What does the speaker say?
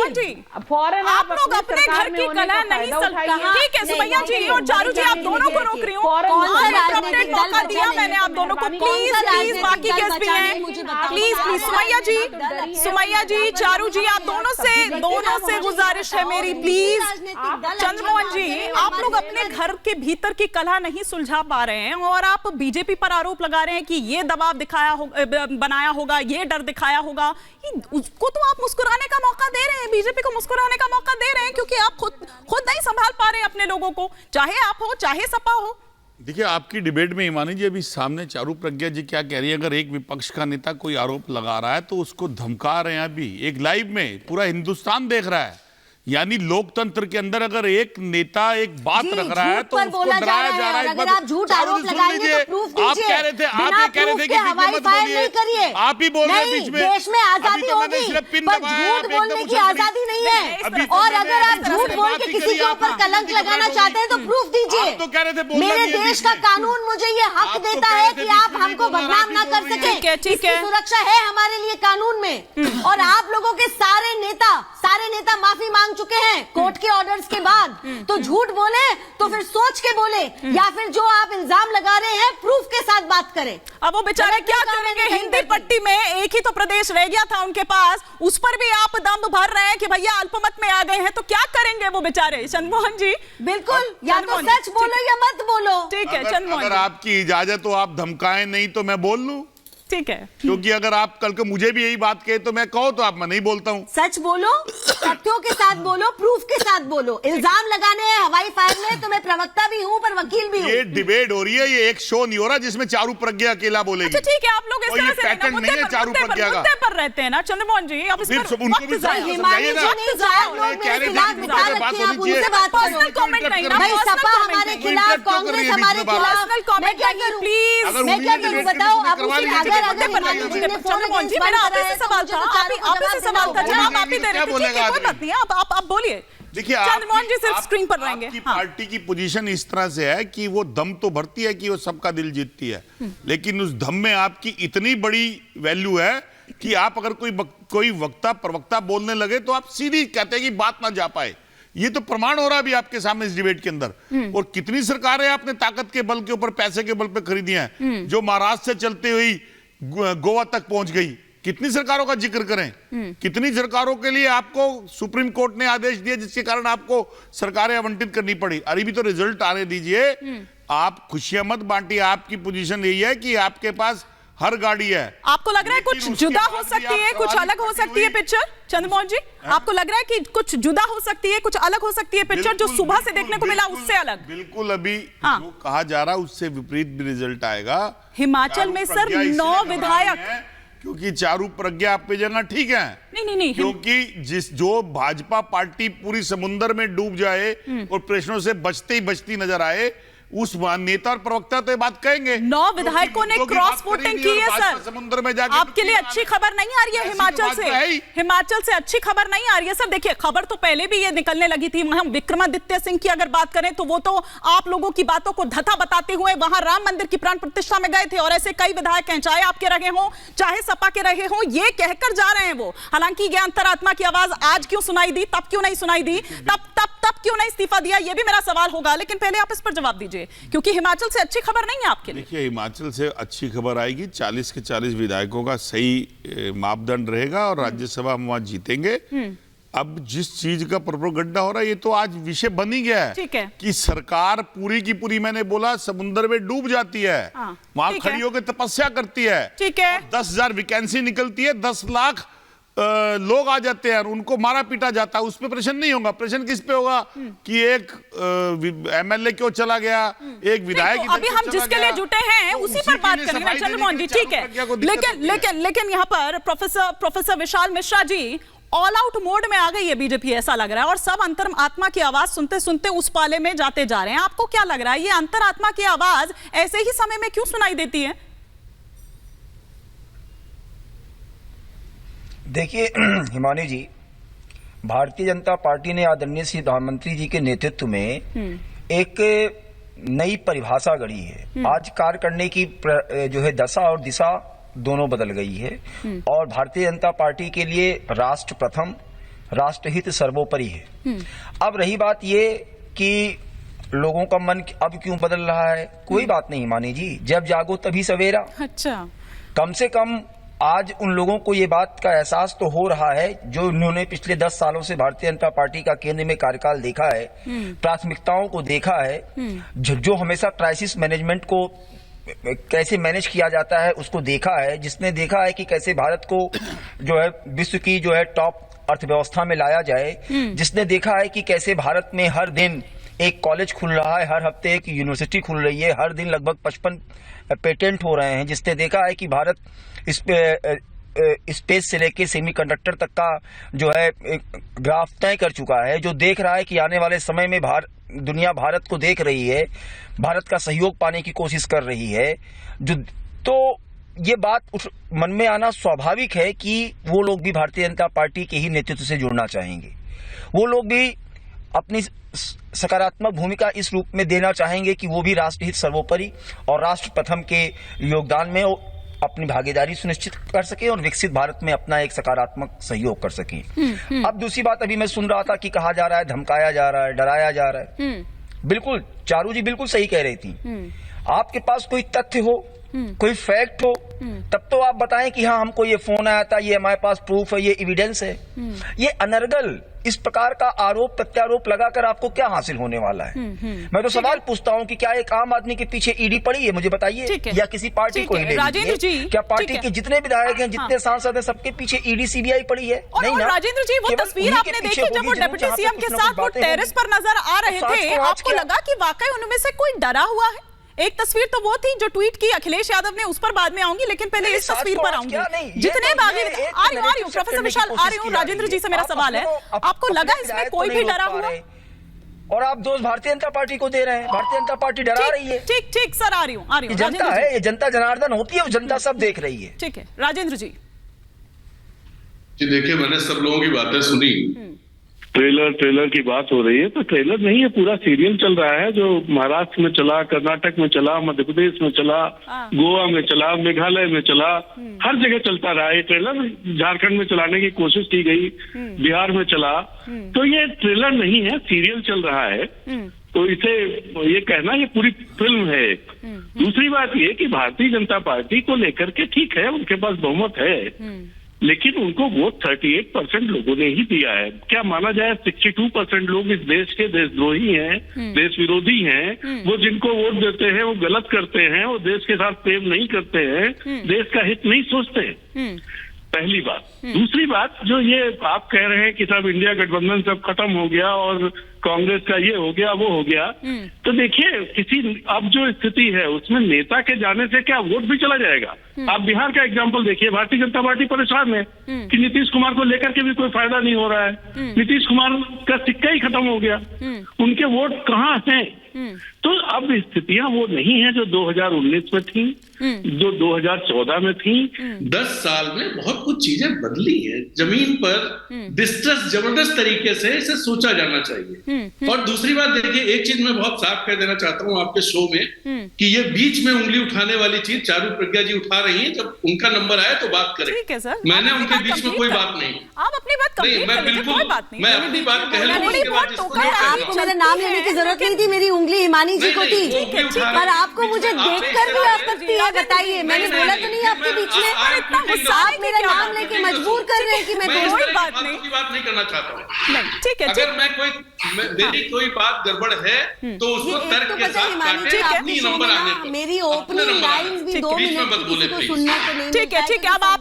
चंद्रमोहन जी, फौरन आप लोग अपने घर की कला नहीं सलता। ठीक है सुमैया जी और चारू जी, आप दोनों को रोक रही हूँ। मौका दिया मैंने आप दोनों को। प्लीज प्लीज, बाकी गेस्ट भी हैं, प्लीज प्लीज। सुमैया जी, चारू जी, आप दोनों से गुजारिश है मेरी, प्लीज। चंद्रमोहन जी, आप लोग अपने घर के भीतर की कलह नहीं सुलझा पा रहे हैं और आप बीजेपी पर आरोप लगा रहे हैं कि ये दबाव दिखाया बनाया होगा, ये डर दिखाया होगा। उसको तो आप मुस्कुराने का मौका दे रहे हैं, बीजेपी को मुस्कुराने का मौका दे रहे हैं, क्योंकि आप खुद नहीं संभाल पा रहे हैं अपने लोगों को, चाहे आप हो चाहे सपा हो। देखिए, आपकी डिबेट में हिमानी जी अभी सामने चारू प्रज्ञा जी क्या कह रही है, अगर एक विपक्ष का नेता कोई आरोप लगा रहा है तो उसको धमका रहे हैं। अभी एक लाइव में पूरा हिंदुस्तान देख रहा है। यानी लोकतंत्र के अंदर अगर एक नेता एक बात रख रहा है तो उसको डराया जा रहा है। अगर आप झूठ आरोप लगाएंगे तो प्रूफ दीजिए। आप कह रहे थे कि हवाई फायर नहीं करिए। आप ही बोल रहे हैं बीच में। देश में आजादी होगी, पर झूठ बोलने की आजादी नहीं है। और अगर आप झूठ बोल के किसी के ऊपर कलंक लगाना चाहते हैं तो प्रूफ दीजिए। तो कह रहे थे मेरे देश का कानून मुझे ये हक देता है कि आप हमको बदनाम ना कर सके। इसकी सुरक्षा है हमारे लिए कानून में। और आप लोगों के सारे नेता माफी मांग चुके हैं कोर्ट के ऑर्डर्स के बाद। तो झूठ बोले तो फिर सोच के बोले, या फिर जो आप इल्जाम लगा रहे हैं प्रूफ के साथ बात करें। अब वो बेचारे क्या करेंगे? हिंदी पट्टी में एक ही तो प्रदेश रह गया था उनके पास, उस पर भी आप दम भर रहे हैं कि भैया अल्पमत में आ गए हैं, तो क्या करेंगे वो बेचारे? चंद्रमोहन जी बिल्कुल, या तो सच बोलो या मत बोलो। ठीक है चंद्रमोहन, अगर आपकी इजाजत हो आप धमकाएं नहीं तो मैं बोल लूं। ठीक है, क्योंकि अगर आप कल को मुझे भी यही बात कहे तो मैं कहूं तो आप मैं नहीं बोलता हूं। सच बोलो, तथ्यों के साथ बोलो, प्रूफ के साथ बोलो। इल्जाम लगाने हैं हवाई फायर में तो मैं प्रवक्ता भी हूं पर वकील भी हूं। ये डिबेट हो रही है, ये एक शो नहीं हो रहा जिसमें चारू प्रज्ञा अकेला बोलेगी। अच्छा ठीक है, आप लोग इस तरह से पैटर्न नहीं है चारू प्रज्ञा का। मुद्दे पर रहते हैं ना चंद्रमोहन जी, आप इस पर उनको भी समझाइए ना। सपा हमारे खिलाफ, कांग्रेस हमारे खिलाफ, मैं क्या करूं? प्लीज मैं क्या करूं बताओ? अब चंद्रमोहन जी, मेरा आपसे सवाल था, आपसे सवाल था, जवाब आप ही दे रहे थे। ठीक है, कोई बात नहीं, आप बोलिए। देखिए, चंद्रमोहन जी सिर्फ स्क्रीन पर रहेंगे। आपकी पार्टी की पोजीशन इस तरह से है कि वो दम तो भरती है कि वो सबका दिल जीतती है, लेकिन उस दम में आपकी इतनी बड़ी वैल्यू है कि आप अगर कोई वक्ता प्रवक्ता बोलने लगे तो आप सीधी कहते हैं कि बात ना जा पाए। ये तो प्रमाण हो रहा है अभी आपके सामने इस डिबेट के अंदर। और कितनी सरकारें आपने ताकत के बल के ऊपर, पैसे के बल पे खरीदी हैं, जो महाराष्ट्र से चलते हुई गोवा तक पहुंच गई। कितनी सरकारों का जिक्र करें? कितनी सरकारों के लिए आपको सुप्रीम कोर्ट ने आदेश दिया जिसके कारण आपको सरकारें आवंटित करनी पड़ी। अरे भी तो रिजल्ट आने दीजिए। आप खुशियां मत बांटिए। आपकी पोजीशन यही है कि आपके पास हर गाड़ी है। आपको लग रहा है कुछ जुदा हो सकती है, कुछ अलग हो सकती है पिक्चर? चंद्रमोहन जी, आपको लग रहा है कि कुछ जुदा हो सकती है, कुछ अलग हो सकती है पिक्चर, जो सुबह से देखने को मिला उससे अलग? बिल्कुल, अभी जो कहा जा रहा है उससे विपरीत भी रिजल्ट आएगा। हिमाचल में सर 9 विधायक, क्योंकि चारू प्रज्ञा आप पे जगह ठीक है। नहीं, क्योंकि जो भाजपा पार्टी पूरी समुद्र में डूब जाए और प्रश्नों से बचते ही बचती नजर आए, उस नेता और प्रवक्ता तो ये बात कहेंगे। 9 विधायकों ने क्रॉस वोटिंग की है सर। समुद्र में जाके आपके लिए अच्छी खबर नहीं आ रही है हिमाचल से अच्छी खबर नहीं आ रही है सर। देखिए, खबर तो पहले भी ये निकलने लगी थी। हम विक्रमादित्य सिंह की अगर बात करें तो वो तो आप लोगों की बातों को धता बताते हुए वहां राम मंदिर की प्राण प्रतिष्ठा में गए थे, और ऐसे कई विधायक हैं, चाहे आपके रहे हो चाहे सपा के रहे हो, ये कहकर जा रहे हैं वो। हालांकि ये अंतरात्मा की आवाज आज क्यों सुनाई दी, तब क्यों नहीं सुनाई दी, तब क्यों नहीं इस्तीफा दिया, ये भी मेरा सवाल होगा। लेकिन पहले आप इस पर जवाब दीजिए, क्योंकि हिमाचल से अच्छी खबर नहीं है आपके लिए। देखिए, हिमाचल से अच्छी खबर आएगी। 40 के 40 विधायकों का सही मापदंड रहेगा और राज्यसभा हम वहां जीतेंगे। अब जिस चीज का प्रोपेगेंडा हो रहा है, ये तो आज विषय बन ही गया है। ठीक है कि सरकार पूरी की पूरी, मैंने बोला, समुद्र में डूब जाती है, वहां खड़ी होकर तपस्या करती है। ठीक है, 10,000 वैकेंसी निकलती है, 10 लाख लोग आ जाते हैं और उनको मारा पीटा जाता है। उस पे प्रश्न नहीं होगा। प्रश्न किस पे होगा कि एक एमएलए क्यों चला गया, एक विधायक। तो अभी हम जिसके लिए जुटे हैं उसी पर बात करेंगे चंद्रमोहन जी। ठीक है, लेकिन यहाँ पर professor Vishal Mishra ji, all out mode में आ गई है बीजेपी, ऐसा लग रहा है, और सब अंतरात्मा की आवाज सुनते सुनते उस पाले में जाते जा रहे हैं। आपको क्या लग रहा है, ये अंतरात्मा की आवाज ऐसे ही समय में क्यों सुनाई देती है? देखिए हिमानी जी, भारतीय जनता पार्टी ने आदरणीय श्री प्रधानमंत्री जी के नेतृत्व में एक नई परिभाषा गढ़ी है। आज कार्य करने की जो है दशा और दिशा दोनों बदल गई है। और भारतीय जनता पार्टी के लिए राष्ट्र प्रथम, राष्ट्रहित सर्वोपरि है। अब रही बात ये कि लोगों का मन अब क्यों बदल रहा है, कोई बात नहीं हिमानी जी, जब जागो तभी सवेरा। अच्छा, कम से कम आज उन लोगों को ये बात का एहसास तो हो रहा है जो उन्होंने पिछले 10 सालों से भारतीय जनता पार्टी का केंद्र में कार्यकाल देखा है, प्राथमिकताओं को देखा है, जो हमेशा क्राइसिस मैनेजमेंट को कैसे मैनेज किया जाता है उसको देखा है, जिसने देखा है कि कैसे भारत को जो है विश्व की जो है टॉप अर्थव्यवस्था में लाया जाए, जिसने देखा है कि कैसे भारत में हर दिन एक कॉलेज खुल रहा है, हर हफ्ते एक यूनिवर्सिटी खुल रही है, हर दिन लगभग 55 पेटेंट हो रहे हैं, जिसने देखा है कि भारत स्पेस से लेके सेमीकंडक्टर तक का जो है ग्राफ तय कर चुका है, जो देख रहा है कि आने वाले समय में दुनिया भारत को देख रही है, भारत का सहयोग पाने की कोशिश कर रही है, तो ये बात मन में आना स्वाभाविक है कि वो लोग भी भारतीय जनता पार्टी के ही नेतृत्व से जुड़ना चाहेंगे। वो लोग भी अपनी सकारात्मक भूमिका इस रूप में देना चाहेंगे कि वो भी राष्ट्रहित सर्वोपरि और राष्ट्र प्रथम के योगदान में अपनी भागीदारी सुनिश्चित कर सके और विकसित भारत में अपना एक सकारात्मक सहयोग कर सके। अब दूसरी बात, अभी मैं सुन रहा था कि कहा जा रहा है धमकाया जा रहा है, डराया जा रहा है। बिल्कुल, चारू जी बिल्कुल सही कह रही थी। आपके पास कोई तथ्य हो, कोई फैक्ट हो, तब तो आप बताएं कि हाँ हमको ये फोन आया था, ये हमारे पास प्रूफ है, ये एविडेंस है। ये अनर्गल इस प्रकार का आरोप प्रत्यारोप लगाकर आपको क्या हासिल होने वाला है? मैं तो सवाल पूछता हूँ कि क्या एक आम आदमी के पीछे ईडी पड़ी है, मुझे बताइए, या किसी पार्टी को ईडी? राजेंद्र जी, क्या पार्टी के जितने विधायक हैं, जितने सांसद हैं, सबके पीछे ईडी सीबीआई पड़ी है? नहीं ना। राजेंद्र जी, वो तस्वीर आपने देखी जब वो डिप्टी सीएम के साथ वो टेरेस पर नजर आ रहे थे, आपको लगा कि वाकई उनमें से कोई डरा हुआ है? एक तस्वीर तो वो थी जो ट्वीट की अखिलेश यादव ने, उस पर बाद में आऊंगी, लेकिन पहले इस तस्वीर पर आऊंगी। जितने बागी आ रही हूँ प्रोफेसर विशाल, आ रही हूँ। राजेंद्र जी से मेरा सवाल है, आपको लगा इसमें कोई भी डरा हुआ? और आप दोष भारतीय जनता पार्टी को दे रहे हैं, भारतीय जनता पार्टी डरा रही है। ठीक ठीक सर, आ रही हूँ। जनता है, ये जनता जनार्दन होती है, वो जनता सब देख रही है। ठीक है राजेंद्र जी। जी देखिए, मैंने सब लोगों की बातें सुनी। ट्रेलर की बात हो रही है, तो ट्रेलर नहीं है, पूरा सीरियल चल रहा है जो महाराष्ट्र में चला, कर्नाटक में चला, मध्य प्रदेश में चला, गोवा में चला, मेघालय में चला, हर जगह चलता रहा है ट्रेलर। झारखंड में चलाने की कोशिश की गई, बिहार में चला, तो ये ट्रेलर नहीं है, सीरियल चल रहा है। तो इसे ये कहना ये पूरी फिल्म है। दूसरी बात ये कि भारतीय जनता पार्टी को लेकर के ठीक है, उनके पास बहुमत है, लेकिन उनको वोट 38% लोगों ने ही दिया है। क्या माना जाए 62% लोग इस देश के देशद्रोही हैं, देश विरोधी हैं। वो जिनको वोट देते हैं वो गलत करते हैं, वो देश के साथ प्रेम नहीं करते हैं, देश का हित नहीं सोचते। पहली बात। दूसरी बात, जो ये आप कह रहे हैं कि सब इंडिया गठबंधन सब खत्म हो गया और कांग्रेस का ये हो गया वो हो गया, तो देखिए अब जो स्थिति है उसमें नेता के जाने से क्या वोट भी चला जाएगा? आप बिहार का एग्जांपल देखिए, भारतीय जनता पार्टी परेशान है कि नीतीश कुमार को लेकर के भी कोई फायदा नहीं हो रहा है, नीतीश कुमार का सिक्का ही खत्म हो गया, उनके वोट कहाँ हैं? तो अब स्थितियां वो नहीं है जो 2019 में थी, जो 2014 में थी। 10 साल में बहुत कुछ चीजें बदली हैं जमीन पर। डिस्ट्रेस जबरदस्त तरीके से इसे सोचा जाना चाहिए। और दूसरी बात देखिए, एक चीज मैं बहुत साफ कह देना चाहता हूं आपके शो में कि ये बीच में उंगली उठाने वाली चीज चारू प्रज्ञा जी उठा रही हैं। जब उनका नंबर आए तो बात करें। ठीक है सर, मैंने उनके बीच में कोई बात नहीं। आप अपनी बात नहीं, मैं बिल्कुल मैं अपनी बात कह लूं, उसके बाद आपको मेरा नाम लेने की जरूरत नहीं थी, मेरी उंगली हिमानी जी को थी, पर आपको मुझे देखकर भी आप सकती है। बताइए, मैंने बोला तो नहीं आपके बीच में? आप मेरा नाम लेके मजबूर कर रहे हैं कि मैं कोई बात नहीं करना चाहता हूँ। ठीक है, अगर मेरी कोई बात गड़बड़ है तो उसको तर्क के साथ काटें, अपनी नंबर आने पर। मेरी ओपनिंग लाइंस भी 2 मिनट किसी को सुनने को नहीं। ठीक है, अब आप